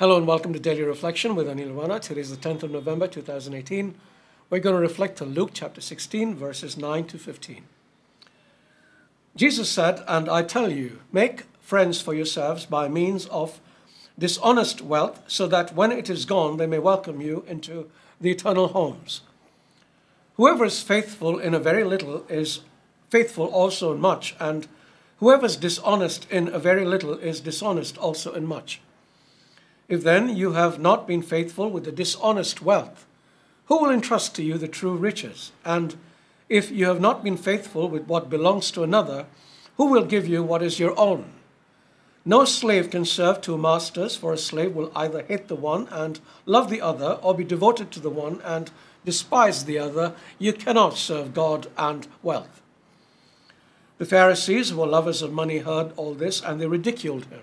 Hello and welcome to Daily Reflection with Aneel Aranha. Today is the 10th of November 2018. We're going to reflect on Luke chapter 16 verses 9 to 15. Jesus said, "And I tell you, make friends for yourselves by means of dishonest wealth, so that when it is gone they may welcome you into the eternal homes. Whoever is faithful in a very little is faithful also in much, and whoever is dishonest in a very little is dishonest also in much. If then you have not been faithful with the dishonest wealth, who will entrust to you the true riches? And if you have not been faithful with what belongs to another, who will give you what is your own? No slave can serve two masters, for a slave will either hate the one and love the other, or be devoted to the one and despise the other. You cannot serve God and wealth." The Pharisees, who were lovers of money, heard all this, and they ridiculed him.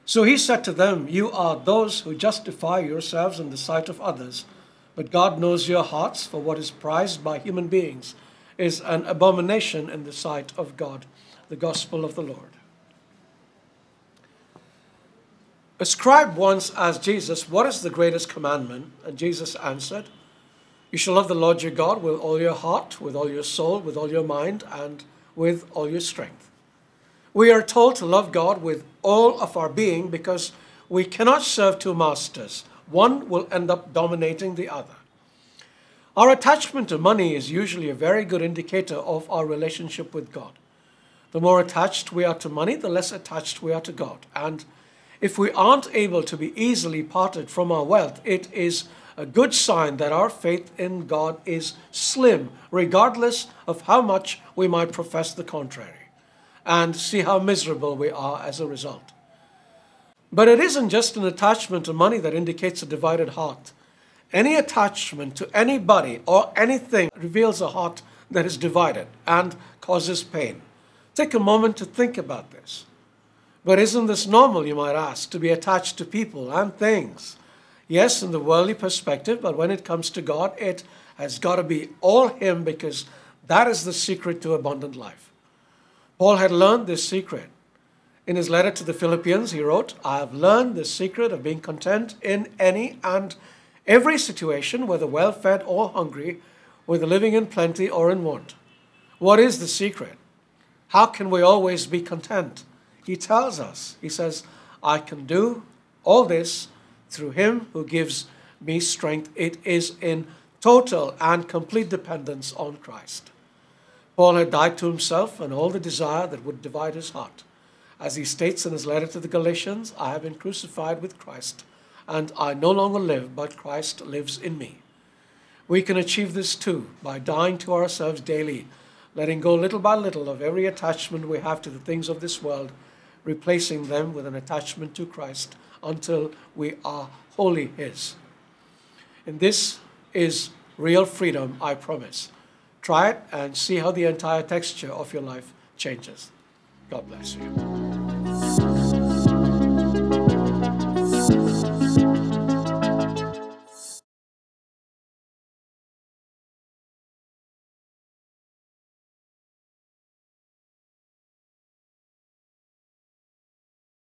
So he said to them, "You are those who justify yourselves in the sight of others, but God knows your hearts, for what is prized by human beings is an abomination in the sight of God." The Gospel of the Lord. A scribe once asked Jesus, "What is the greatest commandment?" And Jesus answered, "You shall love the Lord your God with all your heart, with all your soul, with all your mind, and with all your strength." We are told to love God with all of our being because we cannot serve two masters. One will end up dominating the other. Our attachment to money is usually a very good indicator of our relationship with God. The more attached we are to money, the less attached we are to God. And if we aren't able to be easily parted from our wealth, it is a good sign that our faith in God is slim, regardless of how much we might profess the contrary, and see how miserable we are as a result. But it isn't just an attachment to money that indicates a divided heart. Any attachment to anybody or anything reveals a heart that is divided and causes pain. Take a moment to think about this. But isn't this normal, you might ask, to be attached to people and things? Yes, in the worldly perspective, but when it comes to God, it has got to be all Him, because that is the secret to abundant life. Paul had learned this secret. In his letter to the Philippians, he wrote, "I have learned the secret of being content in any and every situation, whether well-fed or hungry, whether living in plenty or in want." What is the secret? How can we always be content? He tells us, he says, "I can do all this through Him who gives me strength." It is in total and complete dependence on Christ. Paul had died to himself and all the desire that would divide his heart. As he states in his letter to the Galatians, "I have been crucified with Christ, and I no longer live, but Christ lives in me." We can achieve this too by dying to ourselves daily, letting go little by little of every attachment we have to the things of this world, replacing them with an attachment to Christ until we are wholly His. And this is real freedom, I promise. Try it and see how the entire texture of your life changes. God bless you.